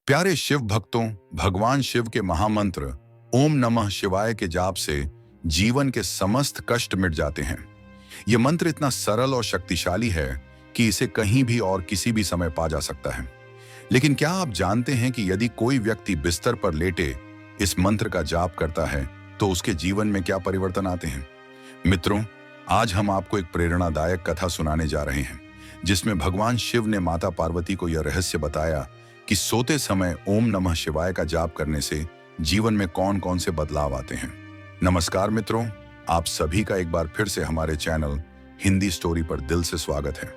प्यारे शिव भक्तों, भगवान शिव के महामंत्र ओम नमः शिवाय के जाप से जीवन के समस्त कष्ट मिट जाते हैं। यह मंत्र इतना सरल और शक्तिशाली है कि इसे कहीं भी और किसी भी समय पा जा सकता है। लेकिन क्या आप जानते हैं कि यदि कोई व्यक्ति बिस्तर पर लेटे इस मंत्र का जाप करता है तो उसके जीवन में क्या परिवर्तन आते हैं? मित्रों, आज हम आपको एक प्रेरणादायक कथा सुनाने जा रहे हैं जिसमें भगवान शिव ने माता पार्वती को यह रहस्य बताया कि सोते समय ओम नमः शिवाय का जाप करने से जीवन में कौन कौन से बदलाव आते हैं। नमस्कार मित्रों, आप सभी का एक बार फिर से हमारे चैनल हिंदी स्टोरी पर दिल से स्वागत है।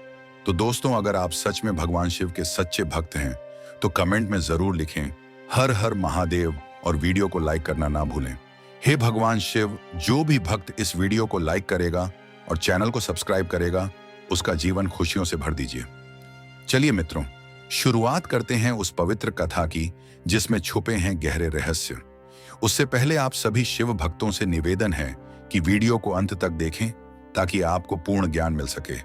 तो दोस्तों, अगर आप सच में भगवान शिव के सच्चे भक्त हैं तो कमेंट में जरूर लिखें हर हर महादेव और वीडियो को लाइक करना ना भूलें। हे भगवान शिव, जो भी भक्त इस वीडियो को लाइक करेगा और चैनल को सब्सक्राइब करेगा उसका जीवन खुशियों से भर दीजिए। चलिए मित्रों, शुरुआत करते हैं उस पवित्र कथा की जिसमें छुपे हैं गहरे रहस्य। उससे पहले आप सभी शिव भक्तों से निवेदन है कि वीडियो को अंत तक देखें ताकि आपको पूर्ण ज्ञान मिल सके,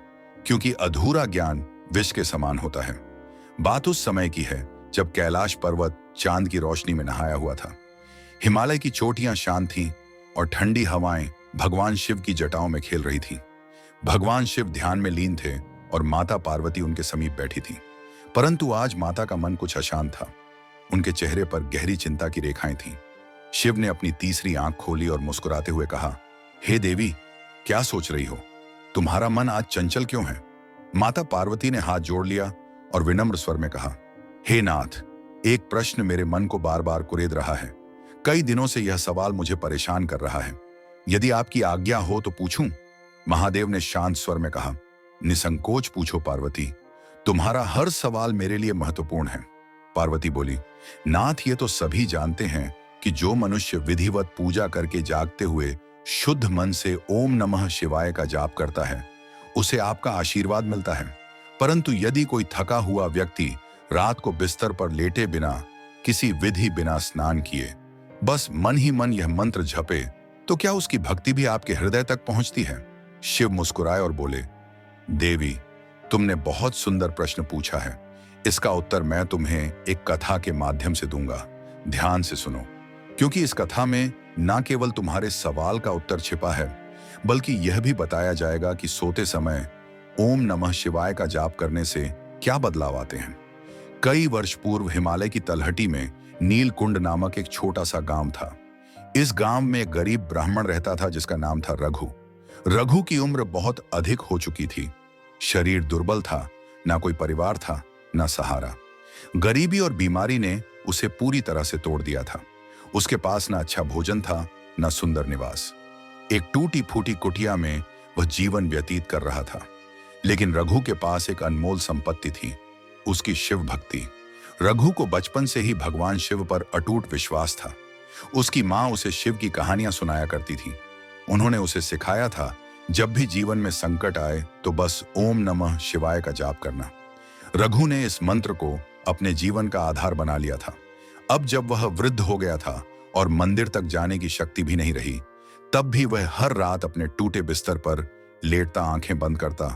क्योंकि अधूरा ज्ञान विष के समान होता है। बात उस समय की है जब कैलाश पर्वत चांद की रोशनी में नहाया हुआ था। हिमालय की चोटियां शांत थीं और ठंडी हवाएं भगवान शिव की जटाओं में खेल रही थीं। भगवान शिव ध्यान में लीन थे और माता पार्वती उनके समीप बैठी थी। परंतु आज माता का मन कुछ अशांत था। उनके चेहरे पर गहरी चिंता की रेखाएं थीं। शिव ने अपनी तीसरी आंख खोली और मुस्कुराते हुए कहा, हे देवी, क्या सोच रही हो? तुम्हारा मन आज चंचल क्यों है? माता पार्वती ने हाथ जोड़ लिया और विनम्र स्वर में कहा, हे नाथ, एक प्रश्न मेरे मन को बार बार कुरेद रहा है। कई दिनों से यह सवाल मुझे परेशान कर रहा है। यदि आपकी आज्ञा हो तो पूछूं? महादेव ने शांत स्वर में कहा, निसंकोच पूछो पार्वती, तुम्हारा हर सवाल मेरे लिए महत्वपूर्ण है। पार्वती बोली, नाथ, ये तो सभी जानते हैं कि जो मनुष्य विधिवत पूजा करके जागते हुए शुद्ध मन से ओम नमः शिवाय का जाप करता है उसे आपका आशीर्वाद मिलता है। परंतु यदि कोई थका हुआ व्यक्ति रात को बिस्तर पर लेटे बिना किसी विधि बिना स्नान किए बस मन ही मन यह मंत्र जपे तो क्या उसकी भक्ति भी आपके हृदय तक पहुंचती है? शिव मुस्कुराए और बोले, देवी, तुमने बहुत सुंदर प्रश्न पूछा है। इसका उत्तर मैं तुम्हें एक कथा के माध्यम से दूंगा। ध्यान से सुनो, क्योंकि इस कथा में न केवल तुम्हारे सवाल का उत्तर छिपा है बल्कि यह भी बताया जाएगा कि सोते समय ओम नमः शिवाय का जाप करने से क्या बदलाव आते हैं। कई वर्ष पूर्व हिमालय की तलहटी में नीलकुंड नामक एक छोटा सा गांव था। इस गांव में एक गरीब ब्राह्मण रहता था जिसका नाम था रघु। रघु की उम्र बहुत अधिक हो चुकी थी। शरीर दुर्बल था, ना कोई परिवार था, ना सहारा। गरीबी और बीमारी ने उसे पूरी तरह से तोड़ दिया था। उसके पास ना अच्छा भोजन था, ना सुंदर निवास। एक टूटी फूटी कुटिया में वह जीवन व्यतीत कर रहा था। लेकिन रघु के पास एक अनमोल संपत्ति थी, उसकी शिव भक्ति। रघु को बचपन से ही भगवान शिव पर अटूट विश्वास था। उसकी माँ उसे शिव की कहानियां सुनाया करती थी। उन्होंने उसे सिखाया था, जब भी जीवन में संकट आए तो बस ओम नमः शिवाय का जाप करना। रघु ने इस मंत्र को अपने जीवन का आधार बना लिया था। अब जब वह वृद्ध हो गया था और मंदिर तक जाने की शक्ति भी नहीं रही, तब भी वह हर रात अपने टूटे बिस्तर पर लेटता, आंखें बंद करता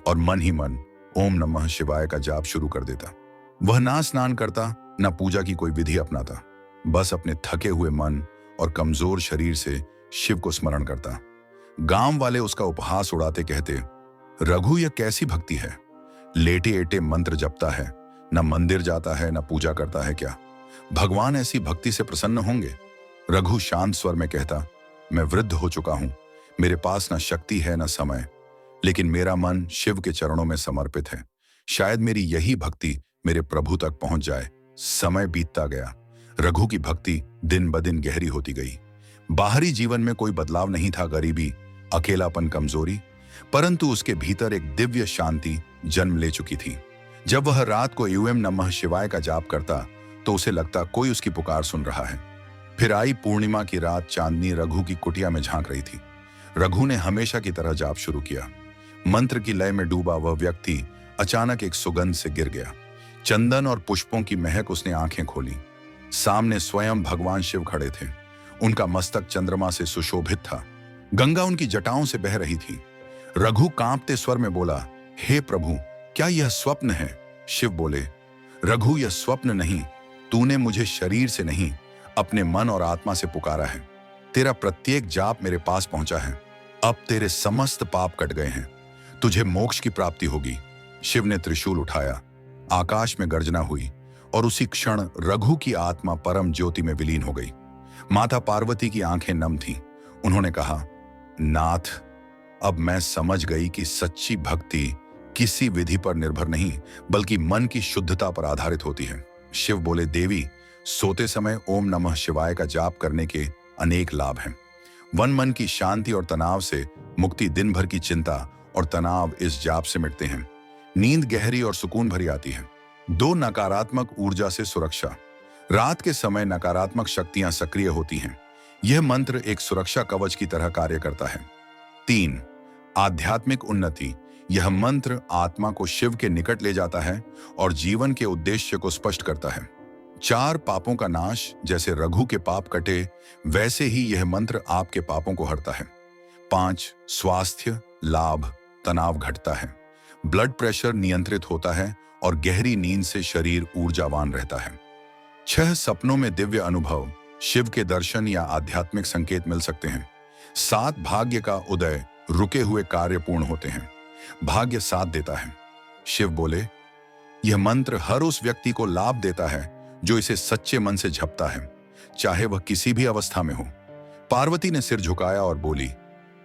और मन ही मन ओम नमः शिवाय का जाप शुरू कर देता। वह ना स्नान करता, ना पूजा की कोई विधि अपनाता, बस अपने थके हुए मन और कमजोर शरीर से शिव को स्मरण करता। गांव वाले उसका उपहास उड़ाते, कहते, रघु, यह कैसी भक्ति है? लेटे लेटे मंत्र जपता है, न मंदिर जाता है, न पूजा करता है। क्या भगवान ऐसी भक्ति से प्रसन्न होंगे? रघु शांत स्वर में कहता, मैं वृद्ध हो चुका हूं, मेरे पास न शक्ति है न समय, लेकिन मेरा मन शिव के चरणों में समर्पित है। शायद मेरी यही भक्ति मेरे प्रभु तक पहुंच जाए। समय बीतता गया। रघु की भक्ति दिन ब दिन गहरी होती गई। बाहरी जीवन में कोई बदलाव नहीं था, गरीबी, अकेलापन, कमजोरी, परंतु उसके भीतर एक दिव्य शांति जन्म ले चुकी थी। जब वह रात को ओम नमः शिवाय का जाप करता तो उसे लगता कोई उसकी पुकार सुन रहा है। फिर आई पूर्णिमा की रात। चांदनी रघु की कुटिया में झांक रही थी। रघु ने हमेशा की तरह जाप शुरू किया। मंत्र की लय में डूबा वह व्यक्ति अचानक एक सुगंध से गिर गया। चंदन और पुष्पों की महक। उसने आंखें खोली। सामने स्वयं भगवान शिव खड़े थे। उनका मस्तक चंद्रमा से सुशोभित था। गंगा उनकी जटाओं से बह रही थी। रघु कांपते स्वर में बोला, हे प्रभु, क्या यह स्वप्न है? शिव बोले, रघु, यह स्वप्न नहीं, तूने मुझे शरीर से नहीं, अपने मन और आत्मा से पुकारा है। तेरा प्रत्येक जाप मेरे पास पहुंचा है। अब तेरे समस्त पाप कट गए हैं। तुझे मोक्ष की प्राप्ति होगी। शिव ने त्रिशूल उठाया, आकाश में गर्जना हुई और उसी क्षण रघु की आत्मा परम ज्योति में विलीन हो गई। माता पार्वती की आंखें नम थीं। उन्होंने कहा, नाथ, अब मैं समझ गई कि सच्ची भक्ति किसी विधि पर निर्भर नहीं, बल्कि मन की शुद्धता पर आधारित होती है। शिव बोले, देवी, सोते समय ओम नमः शिवाय का जाप करने के अनेक लाभ हैं। मन की शांति और तनाव से मुक्ति, दिन भर की चिंता और तनाव इस जाप से मिटते हैं। नींद गहरी और सुकून भरी आती है। 2, नकारात्मक ऊर्जा से सुरक्षा। रात के समय नकारात्मक शक्तियां सक्रिय होती हैं। यह मंत्र एक सुरक्षा कवच की तरह कार्य करता है। 3, आध्यात्मिक उन्नति। यह मंत्र आत्मा को शिव के निकट ले जाता है और जीवन के उद्देश्य को स्पष्ट करता है। 4, पापों का नाश। जैसे रघु के पाप कटे, वैसे ही यह मंत्र आपके पापों को हरता है। 5, स्वास्थ्य लाभ। तनाव घटता है, ब्लड प्रेशर नियंत्रित होता है और गहरी नींद से शरीर ऊर्जावान रहता है। 6, सपनों में दिव्य अनुभव। शिव के दर्शन या आध्यात्मिक संकेत मिल सकते हैं। 7, भाग्य का उदय। रुके हुए कार्य पूर्ण होते हैं। भाग्य साथ देता है। शिव बोले, यह मंत्र हर उस व्यक्ति को लाभ देता है जो इसे सच्चे मन से जपता है, चाहे वह किसी भी अवस्था में हो। पार्वती ने सिर झुकाया और बोली,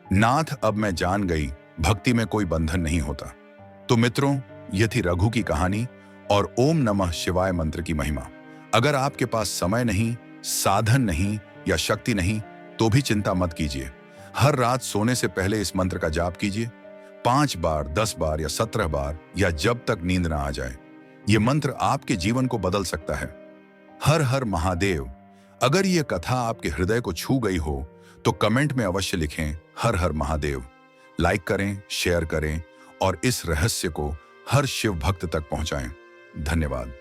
नाथ, अब मैं जान गई, भक्ति में कोई बंधन नहीं होता। तो मित्रों, यह थी रघु की कहानी और ओम नमः शिवाय मंत्र की महिमा। अगर आपके पास समय नहीं, साधन नहीं या शक्ति नहीं, तो भी चिंता मत कीजिए। हर रात सोने से पहले इस मंत्र का जाप कीजिए। 5 बार, 10 बार या 17 बार, या जब तक नींद ना आ जाए। यह मंत्र आपके जीवन को बदल सकता है। हर हर महादेव। अगर यह कथा आपके हृदय को छू गई हो तो कमेंट में अवश्य लिखें, हर हर महादेव। लाइक करें, शेयर करें और इस रहस्य को हर शिव भक्त तक पहुंचाएं। धन्यवाद।